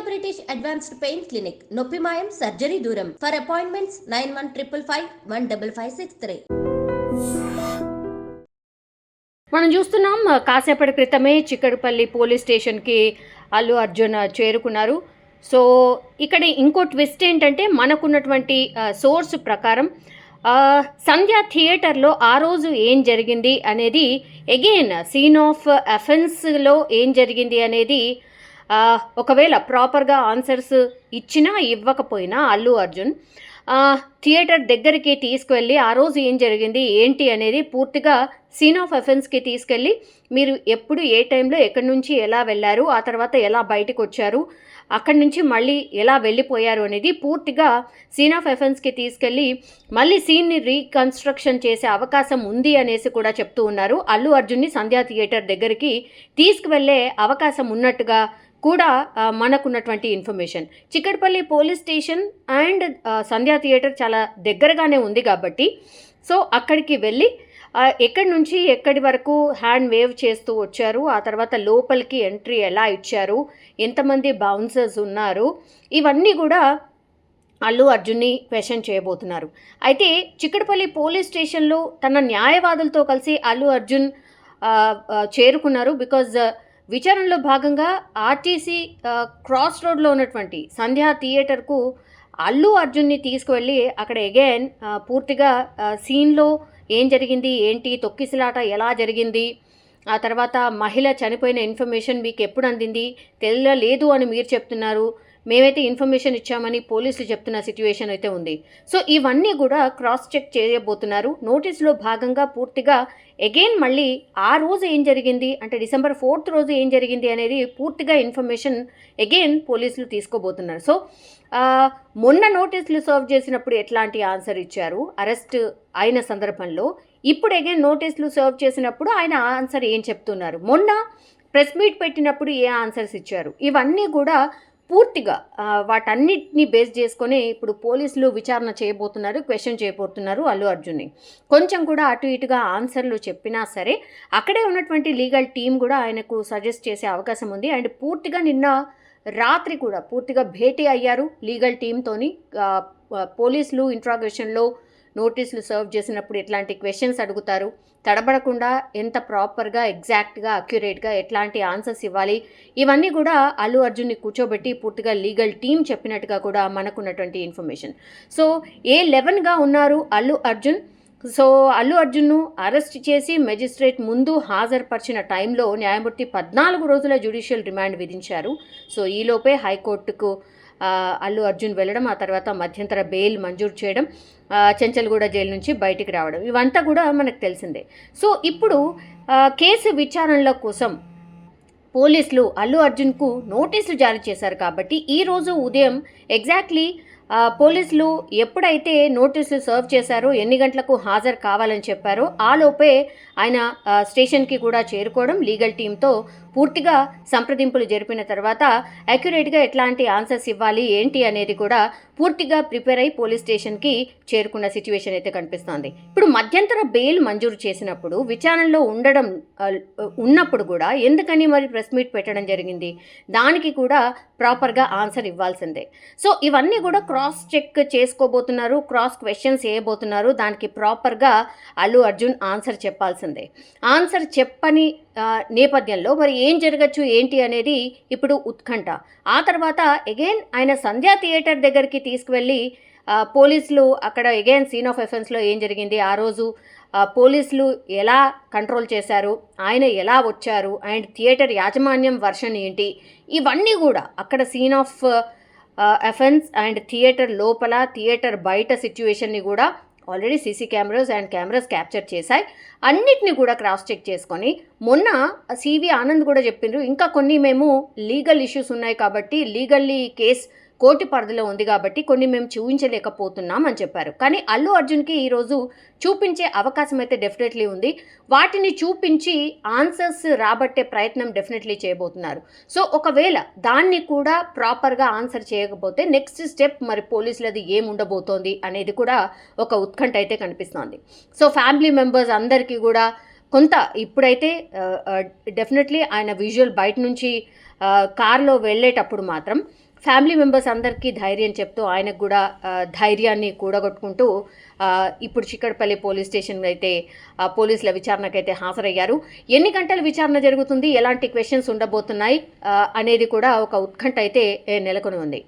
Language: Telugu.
బ్రిటిష్ అడ్వాన్స్డ్ పెయిన్ క్లినిక్, నొప్పి మాయం, సర్జరీ దూరం. For appointments 9155515563. మనం చూస్తున్నాం, కాసేపటి క్రితమే చిక్కడపల్లి పోలీస్ స్టేషన్కి అల్లు అర్జున్ చేరుకున్నారు. సో ఇక్కడ ఇంకో ట్విస్ట్ ఏంటంటే, మనకున్నటువంటి సోర్స్ ప్రకారం సంధ్య థియేటర్లో ఆ రోజు ఏం జరిగింది అనేది, అగైన్ సీన్ ఆఫ్ అఫెన్స్లో ఏం జరిగింది అనేది ఒకవేళ ప్రాపర్గా ఆన్సర్స్ ఇచ్చినా ఇవ్వకపోయినా అల్లు అర్జున్ థియేటర్ దగ్గరికి తీసుకువెళ్ళి ఆ రోజు ఏం జరిగింది ఏంటి అనేది పూర్తిగా సీన్ ఆఫ్ అఫెన్స్కి తీసుకెళ్ళి, మీరు ఎప్పుడు ఏ టైంలో ఎక్కడి నుంచి ఎలా వెళ్ళారు, ఆ తర్వాత ఎలా బయటకు వచ్చారు, అక్కడి నుంచి మళ్ళీ ఎలా వెళ్ళిపోయారు అనేది పూర్తిగా సీన్ ఆఫ్ అఫెన్స్కి తీసుకెళ్ళి మళ్ళీ సీన్ని రీకన్స్ట్రక్షన్ చేసే అవకాశం ఉంది అనేసి కూడా చెప్తూ ఉన్నారు. అల్లు అర్జున్ని సంధ్యా థియేటర్ దగ్గరికి తీసుకువెళ్ళే అవకాశం ఉన్నట్టుగా కూడా మనకున్నటువంటి information. Chikkadpally police station and Sandhya theatre చాలా దగ్గరగానే ఉంది కాబట్టి, సో అక్కడికి వెళ్ళి ఎక్కడి నుంచి ఎక్కడి వరకు హ్యాండ్ వేవ్ చేస్తూ వచ్చారు, ఆ తర్వాత లోపలికి ఎంట్రీ ఎలా ఇచ్చారు, ఎంతమంది బౌన్సర్స్ ఉన్నారు, ఇవన్నీ కూడా అల్లు అర్జున్ని క్వశ్చన్ చేయబోతున్నారు. అయితే చిక్కడపల్లి పోలీస్ స్టేషన్లో తన న్యాయవాదులతో కలిసి అల్లు అర్జున్ చేరుకున్నారు. బికాజ్ విచారణలో భాగంగా ఆర్టీసీ క్రాస్ రోడ్లో ఉన్నటువంటి సంధ్యా థియేటర్కు అల్లు అర్జున్ని తీసుకువెళ్ళి అక్కడ అగైన్ పూర్తిగా సీన్లో ఏం జరిగింది ఏంటి, తొక్కిసలాట ఎలా జరిగింది, ఆ తర్వాత మహిళ చనిపోయిన ఇన్ఫర్మేషన్ మీకు ఎప్పుడు అందింది, తెలియలేదు అని మీరు చెప్తున్నారు, మేమైతే ఇన్ఫర్మేషన్ ఇచ్చామని పోలీసులు చెప్తున్న సిచ్యువేషన్ అయితే ఉంది. సో ఇవన్నీ కూడా క్రాస్ చెక్ చేయబోతున్నారు. నోటీసులో భాగంగా పూర్తిగా అగైన్ మళ్ళీ ఆ రోజు ఏం జరిగింది అంటే December 4th రోజు ఏం జరిగింది అనేది పూర్తిగా ఇన్ఫర్మేషన్ అగైన్ పోలీసులు తీసుకోబోతున్నారు. సో మొన్న నోటీసులు సర్వ్ చేసినప్పుడు ఎట్లాంటి ఆన్సర్ ఇచ్చారు అరెస్ట్ అయిన సందర్భంలో, ఇప్పుడు అగైన్ నోటీసులు సర్వ్ చేసినప్పుడు ఆయన ఆన్సర్ ఏం చెప్తున్నారు, మొన్న ప్రెస్ మీట్ పెట్టినప్పుడు ఏ ఆన్సర్స్ ఇచ్చారు, ఇవన్నీ కూడా పూర్తిగా వాటన్నిటిని బేస్ చేసుకొని ఇప్పుడు పోలీసులు విచారణ చేయబోతున్నారు, క్వశ్చన్ చేయబోతున్నారు అల్లు అర్జున్ని. కొంచెం కూడా అటు ఇటుగా ఆన్సర్లు చెప్పినా సరే అక్కడే ఉన్నటువంటి లీగల్ టీం కూడా ఆయనకు సజెస్ట్ చేసే అవకాశం ఉంది. అండ్ పూర్తిగా నిన్న రాత్రి కూడా పూర్తిగా భేటీ అయ్యారు లీగల్ టీంతోని. పోలీసులు ఇంట్రాగేషన్లో నోటీసులు సర్వ్ చేసినప్పుడు ఎట్లాంటి క్వశ్చన్స్ అడుగుతారు, తడబడకుండా ఎంత ప్రాపర్గా ఎగ్జాక్ట్గా అక్యురేట్గా ఎట్లాంటి ఆన్సర్స్ ఇవ్వాలి, ఇవన్నీ కూడా అల్లు అర్జున్ని కూర్చోబెట్టి పూర్తిగా లీగల్ టీం చెప్పినట్టుగా కూడా మనకున్నటువంటి ఇన్ఫర్మేషన్. సో A11గా ఉన్నారు అల్లు అర్జున్. సో అల్లు అర్జున్ను అరెస్ట్ చేసి మెజిస్ట్రేట్ ముందు హాజరుపరిచిన టైంలో న్యాయమూర్తి 14 రోజుల జ్యుడిషియల్ రిమాండ్ విధించారు. సో ఈలోపే హైకోర్టుకు అల్లు అర్జున్ వెళ్ళడం, ఆ తర్వాత మధ్యంతర బెయిల్ మంజూరు చేయడం, చెంచల్గూడ జైలు నుంచి బయటికి రావడం, ఇవంతా కూడా మనకు తెలిసిందే. సో ఇప్పుడు కేసు విచారణల కోసం పోలీసులు అల్లు అర్జున్కు నోటీసులు జారీ చేశారు కాబట్టి ఈరోజు ఉదయం ఎగ్జాక్ట్లీ పోలీసులు ఎప్పుడైతే నోటీసులు సర్వ్ చేశారో, ఎన్ని గంటలకు హాజరు కావాలని చెప్పారో ఆలోపే ఆయన స్టేషన్కి కూడా చేరుకోవడం, లీగల్ టీంతో పూర్తిగా సంప్రదింపులు జరిపిన తర్వాత అక్యురేట్గా ఎట్లాంటి ఆన్సర్స్ ఇవ్వాలి ఏంటి అనేది కూడా పూర్తిగా ప్రిపేర్ అయి పోలీస్ స్టేషన్కి చేరుకున్న సిచ్యువేషన్ అయితే కనిపిస్తోంది. ఇప్పుడు మధ్యంతర బెయిల్ మంజూరు చేసినప్పుడు విచారణలో ఉన్నప్పుడు కూడా ఎందుకని మరి ప్రెస్ మీట్ పెట్టడం జరిగింది, దానికి కూడా ప్రాపర్గా ఆన్సర్ ఇవ్వాల్సిందే. సో ఇవన్నీ కూడా క్రాస్ చెక్ చేసుకోబోతున్నారు, క్రాస్ క్వశ్చన్స్ చేయబోతున్నారు. దానికి ప్రాపర్గా అల్లు అర్జున్ ఆన్సర్ చెప్పాల్సిందే. ఆన్సర్ చెప్పని నేపథ్యంలో మరి ఏం జరగచ్చు ఏంటి అనేది ఇప్పుడు ఉత్కంఠ. ఆ తర్వాత అగైన్ ఆయన సంధ్యా థియేటర్ దగ్గరికి తీసుకువెళ్ళి పోలీసులు అక్కడ అగైన్ సీన్ ఆఫ్ ఎఫెన్స్లో ఏం జరిగింది, ఆ రోజు పోలీసులు ఎలా కంట్రోల్ చేశారు, ఆయన ఎలా వచ్చారు, అండ్ థియేటర్ యాజమాన్యం వర్షన్ ఏంటి, ఇవన్నీ కూడా అక్కడ scene of offence and theatre లోపల థియేటర్ బయట సిచ్యువేషన్ని కూడా already CC cameras and cameras capture చేశాయి. అన్నిటిని కూడా క్రాస్ చెక్ చేసుకొని మొన్న సివి ఆనంద్ కూడా చెప్పిండ్రు, ఇంకా కొన్ని మేము లీగల్ ఇష్యూస్ ఉన్నాయి కాబట్టి లీగల్లీ కేస్ కోర్టు పరిధిలో ఉంది కాబట్టి కొన్ని మేము చూపించలేకపోతున్నాం అని చెప్పారు. కానీ అల్లు అర్జున్కి ఈరోజు చూపించే అవకాశం అయితే డెఫినెట్లీ ఉంది. వాటిని చూపించి ఆన్సర్స్ రాబట్టే ప్రయత్నం డెఫినెట్లీ చేయబోతున్నారు. సో ఒకవేళ దాన్ని కూడా ప్రాపర్గా ఆన్సర్ చేయకపోతే నెక్స్ట్ స్టెప్ మరి పోలీసులది ఏముండబోతోంది అనేది కూడా ఒక ఉత్కంఠ అయితే కనిపిస్తోంది. సో ఫ్యామిలీ మెంబర్స్ అందరికీ కూడా కొంత ఇప్పుడైతే డెఫినెట్లీ ఆయన విజువల్ బయట నుంచి కార్లో వెళ్ళేటప్పుడు మాత్రం ఫ్యామిలీ మెంబర్స్ అందరికీ ధైర్యం చెప్తూ ఆయనకు కూడా ధైర్యాన్ని కూడగొట్టుకుంటూ ఇప్పుడు చిక్కడపల్లి పోలీస్ స్టేషన్ అయితే పోలీసుల విచారణకైతే హాజరయ్యారు. ఎన్ని గంటల విచారణ జరుగుతుంది, ఎలాంటి క్వశ్చన్స్ ఉండబోతున్నాయి అనేది కూడా ఒక ఉత్కంఠ అయితే నెలకొని ఉంది.